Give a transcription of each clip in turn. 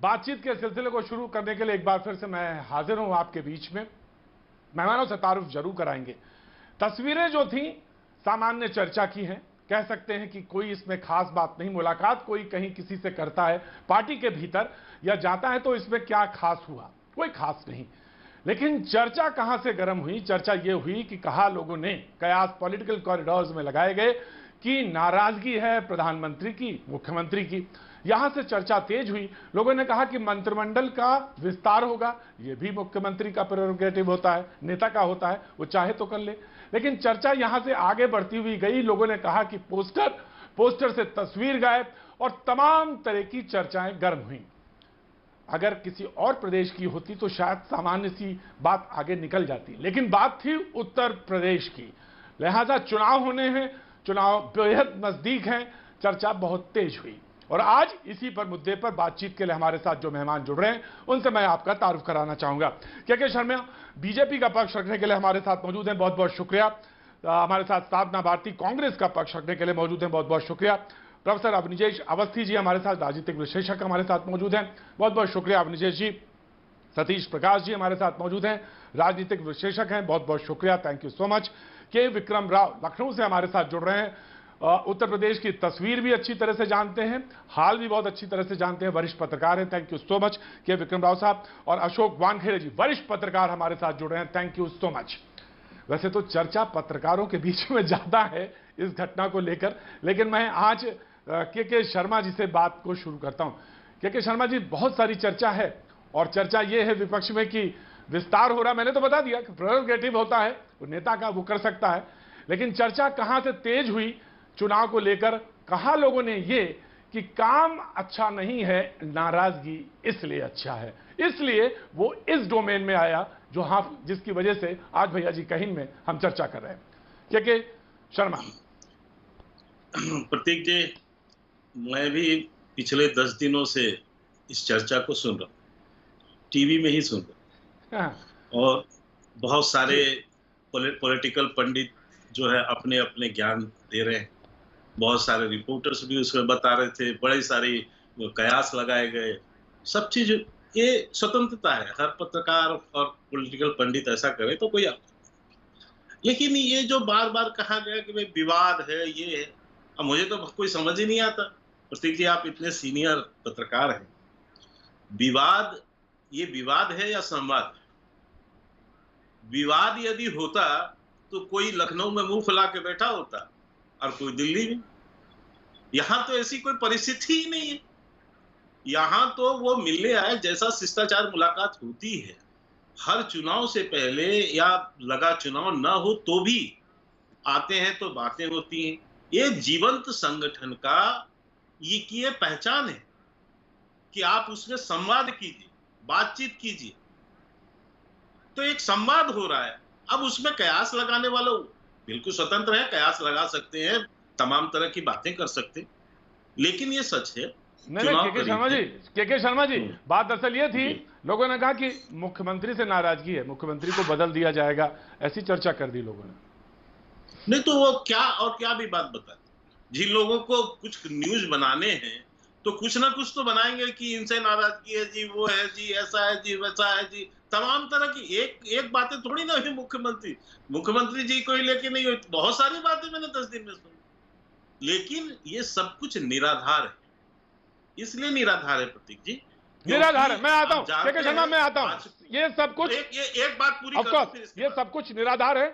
बातचीत के सिलसिले को शुरू करने के लिए एक बार फिर से मैं हाजिर हूं आपके बीच में। मेहमानों से तारुफ जरूर कराएंगे। तस्वीरें जो थी सामान्य चर्चा की हैं, कह सकते हैं कि कोई इसमें खास बात नहीं। मुलाकात कोई कहीं किसी से करता है पार्टी के भीतर या जाता है तो इसमें क्या खास हुआ, कोई खास नहीं। लेकिन चर्चा कहां से गर्म हुई? चर्चा यह हुई कि कहा लोगों ने, कयास पॉलिटिकल कॉरिडोर्स में लगाए गए कि नाराजगी है प्रधानमंत्री की, मुख्यमंत्री की। यहां से चर्चा तेज हुई। लोगों ने कहा कि मंत्रिमंडल का विस्तार होगा, यह भी मुख्यमंत्री का प्रेरोगेटिव होता है, नेता का होता है, वो चाहे तो कर ले। लेकिन चर्चा यहां से आगे बढ़ती हुई गई। लोगों ने कहा कि पोस्टर से तस्वीर गायब और तमाम तरह की चर्चाएं गर्म हुई। अगर किसी और प्रदेश की होती तो शायद सामान्य सी बात आगे निकल जाती, लेकिन बात थी उत्तर प्रदेश की। लिहाजा चुनाव होने हैं, चुनाव बेहद नजदीक हैं, चर्चा बहुत तेज हुई। और आज इसी पर मुद्दे पर बातचीत के लिए हमारे साथ जो मेहमान जुड़ रहे हैं उनसे मैं आपका तारुफ कराना चाहूंगा। के शर्मा बीजेपी का पक्ष रखने के लिए हमारे साथ मौजूद हैं, बहुत बहुत शुक्रिया। हमारे साथ साधना भारती कांग्रेस का पक्ष रखने के लिए मौजूद हैं, बहुत बहुत शुक्रिया। प्रोफेसर अवनिजेश अवस्थी जी हमारे साथ राजनीतिक विश्लेषक हमारे साथ मौजूद हैं, बहुत बहुत शुक्रिया अवनिजेश जी। सतीश प्रकाश जी हमारे साथ मौजूद हैं, राजनीतिक विश्लेषक हैं, बहुत बहुत शुक्रिया, थैंक यू सो मच। के विक्रम राव लखनऊ से हमारे साथ जुड़ रहे हैं, उत्तर प्रदेश की तस्वीर भी अच्छी तरह से जानते हैं, हाल भी बहुत अच्छी तरह से जानते हैं, वरिष्ठ पत्रकार हैं, थैंक यू सो मच के विक्रम राव साहब। और अशोक वानखेड़े जी वरिष्ठ पत्रकार हमारे साथ जुड़ रहे हैं, थैंक यू सो मच। वैसे तो चर्चा पत्रकारों के बीच में ज्यादा है इस घटना को लेकर, लेकिन मैं आज के शर्मा जी से बात को शुरू करता हूं। के शर्मा जी, बहुत सारी चर्चा है और चर्चा यह है विपक्ष में कि विस्तार हो रहा। मैंने तो बता दिया कि प्रेरोगेटिव होता है, वो नेता का, वो कर सकता है। लेकिन चर्चा कहां से तेज हुई चुनाव को लेकर? कहा लोगों ने ये कि काम अच्छा नहीं है, नाराजगी इसलिए अच्छा है, इसलिए वो इस डोमेन में आया जो जिसकी वजह से आज भैया जी कहीं में हम चर्चा कर रहे हैं। के शर्मा। प्रतीक जी, मैं भी पिछले 10 दिनों से इस चर्चा को सुन रहा हूं, टीवी में ही सुन रहा हूं। और बहुत सारे पॉलिटिकल पंडित जो है अपने अपने ज्ञान दे रहे हैं, बहुत सारे रिपोर्टर्स भी उसमें बता रहे थे, बड़े सारे कयास लगाए गए। सब चीज ये स्वतंत्रता है, हर पत्रकार और पॉलिटिकल पंडित ऐसा करे तो कोई। लेकिन ये जो बार बार कहा गया कि भाई विवाद है, ये है, अब मुझे तो कोई समझ ही नहीं आता। प्रतीक जी, आप इतने सीनियर पत्रकार हैं, ये विवाद है या संवाद? विवाद यदि होता तो कोई लखनऊ में मुंह फुला के बैठा होता और कोई दिल्ली में। यहां तो ऐसी कोई परिस्थिति ही नहीं है। यहां तो वो मिलने आए, जैसा शिष्टाचार मुलाकात होती है हर चुनाव से पहले या लगा चुनाव न हो तो भी आते हैं, तो बातें होती हैं। ये जीवंत संगठन का ये पहचान है कि आप उसमें संवाद कीजिए, बातचीत कीजिए। तो एक संवाद हो रहा है। अब उसमें कयास लगाने वालों बिल्कुल स्वतंत्र है, कयास लगा सकते हैं, तमाम तरह की बातें कर सकते हैं। लेकिन ये सच है, के शर्मा जी, बात दरअसल ये थी, लोगों ने कहा कि मुख्यमंत्री से नाराजगी है, मुख्यमंत्री को बदल दिया जाएगा, ऐसी चर्चा कर दी लोगों ने। नहीं तो वो क्या भी बात बता, जिन लोगों को कुछ न्यूज बनाने हैं तो कुछ ना कुछ तो बनाएंगे कि इनसे नाराजगी है जी, वो है जी, ऐसा है जी, वैसा है जी, तमाम तरह की एक बातें थोड़ी ना हुई मुख्यमंत्री जी को ही लेके नहीं हुई। बहुत सारी बातें मैंने 10 दिन में सुनी, लेकिन ये सब कुछ निराधार है। इसलिए निराधार है प्रतीक जी, निराधार है। मैं आता हूं, मैं आता हूं। ये सब कुछ एक बात पूरी करूं, ये सब कुछ निराधार है।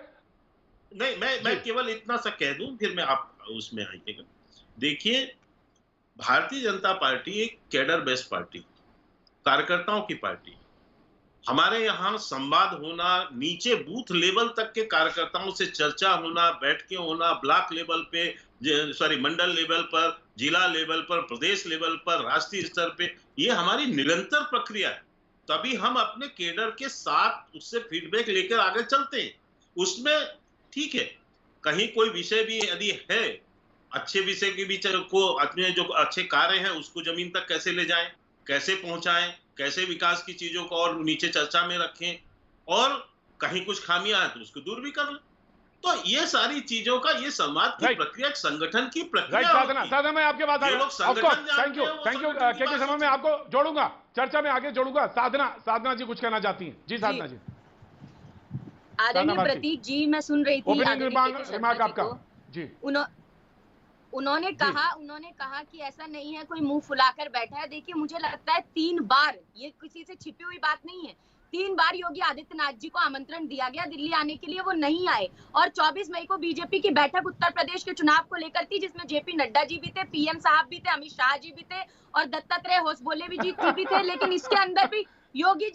नहीं, मैं केवल इतना सा कह दूं, फिर मैं आप उसमें आइएगा। देखिए, भारतीय जनता पार्टी एक कैडर बेस्ड पार्टी, कार्यकर्ताओं की पार्टी। हमारे यहाँ संवाद होना, नीचे बूथ लेवल तक के कार्यकर्ताओं से चर्चा होना, बैठकें होना, ब्लॉक लेवल पे, मंडल लेवल पर, जिला लेवल पर, प्रदेश लेवल पर, राष्ट्रीय स्तर पे, ये हमारी निरंतर प्रक्रिया है। तभी हम अपने केडर के साथ उससे फीडबैक लेकर आगे चलते हैं। उसमें ठीक है, कहीं कोई विषय भी यदि है, अच्छे विषय के बीच को, अपने जो अच्छे कार्य हैं उसको जमीन तक कैसे ले जाएं, कैसे पहुंचाएं, कैसे विकास की चीजों को और नीचे चर्चा में रखें, और कहीं कुछ खामियां हैं तो उसको दूर भी कर लें। तो ये सारी चीजों का, ये समाज की Right. प्रक्रिया, संगठन की राइट प्रक्रिया साधना, होती है। साधना मैं आपके बात जो लोग संगठन थैंक यू जानते हैं, वो थैंक यू संगठन की के बात समय में आपको जोड़ूंगा, चर्चा में आगे जोड़ूंगा। साधना जी कुछ कहना चाहती हैं? जी साधना जी। आदरणीय भारती। प्रतीक जी, मैं सुन रही थी ओपनिंग आदरणीय के.के. शर्मा रिमार्क जी आपका को। जी। उन्होंने कहा कि ऐसा नहीं है कोई मुंह फुलाकर बैठा है। देखिए, मुझे लगता है 3 बार, ये किसी से छिपी हुई बात नहीं है, 3 बार योगी आदित्यनाथ जी को आमंत्रण दिया गया दिल्ली आने के लिए, वो नहीं आए। और 24 मई को बीजेपी की बैठक उत्तर प्रदेश के चुनाव को लेकर थी, जिसमें जेपी नड्डा जी भी थे, पीएम साहब भी थे, अमित शाह जी भी थे और दत्तात्रेय होसबोले जी भी थे, लेकिन इसके अंदर भी योगी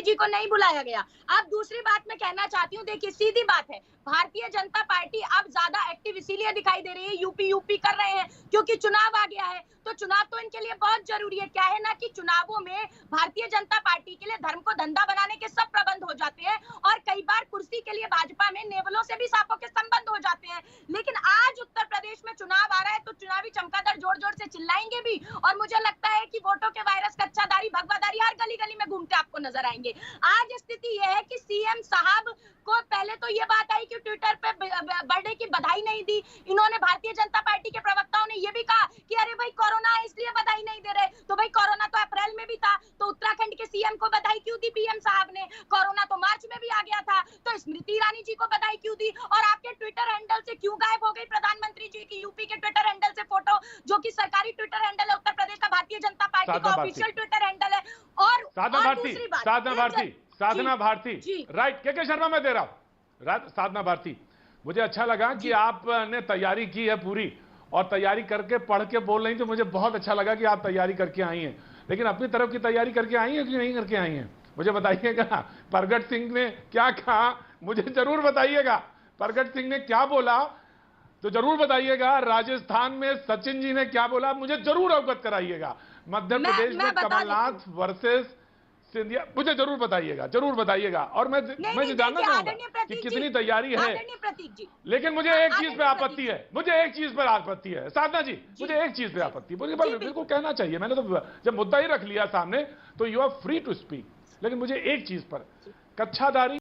जी को नहीं बुलाया गया। अब दूसरी बात मैं कहना चाहती हूँ, देखिए सीधी बात है, भारतीय जनता पार्टी अब ज्यादा एक्टिव इसीलिए दिखाई दे रही है, यूपी कर रहे हैं क्योंकि चुनाव आ गया है। तो चुनाव तो इनके लिए बहुत जरूरी है। क्या है ना कि चुनावों में भारतीय जनता पार्टी के लिए धर्म को धंधा बनाने के सब प्रबंध हो जाते हैं और कई बार कुर्सी के लिए भाजपा में नेवलों से भी सांपों के संबंध हो जाते हैं। लेकिन आज उत्तर प्रदेश में चुनाव आ रहा है तो चुनावी चमकादड़ जोर जोर से चिल्लाएंगे भी, और मुझे लगता है कि वोटों के वायरस कच्चादारी भगवादारी हर गली गली में घूमते आपको नजर आएंगे। आज स्थिति यह है कि सीएम साहब को पहले तो ये बात आई कि ट्विटर पे बर्थडे की बधाई नहीं दी। इन्होंने, भारतीय जनता पार्टी के प्रवक्ताओं ने ये भी कहा कि अरे भाई कोरोना है इसलिए बधाई नहीं दे रहे। तो भाई कोरोना तो अप्रैल में भी था, तो उत्तराखंड के सीएम को बधाई क्यों दी पीएम साहब ने? कोरोना तो मार्च में भी आ गया था, तो स्मृति ईरानी जी को बधाई क्यों दी? और आपके ट्विटर हैंडल से क्यों गायब हो गई प्रधानमंत्री जी की यूपी के ट्विटर हैंडल से फोटो, जो कि सरकारी ट्विटर हैंडल है उत्तर प्रदेश का, भारतीय जनता पार्टी का ऑफिशियल ट्विटर हैंडल है। और साधना भारती राइट, के शर्मा मैं दे रहा हूं। साधना भारती, मुझे अच्छा लगा कि आपने तैयारी की है पूरी, और तैयारी करके पढ़ के बोल रही, तो मुझे बहुत अच्छा लगा कि आप तैयारी करके आई हैं। लेकिन अपनी तरफ की तैयारी करके आई हैं कि नहीं करके आई हैं, मुझे बताइएगा। प्रगट सिंह ने क्या कहा मुझे जरूर बताइएगा, प्रगट सिंह ने क्या बोला तो जरूर बताइएगा। राजस्थान में सचिन जी ने क्या बोला मुझे जरूर अवगत कराइएगा। मध्य प्रदेश में कमलनाथ वर्सेस सिंधिया, मुझे जरूर बताइएगा। और मैं जानना चाहूंगा कि कितनी तैयारी है। लेकिन मुझे एक चीज पे आपत्ति है, साधना जी, मुझे एक चीज पे आपत्ति, बिल्कुल कहना चाहिए। मैंने तो जब मुद्दा ही रख लिया सामने तो you are free to speak, लेकिन मुझे एक चीज पर, कच्छादारी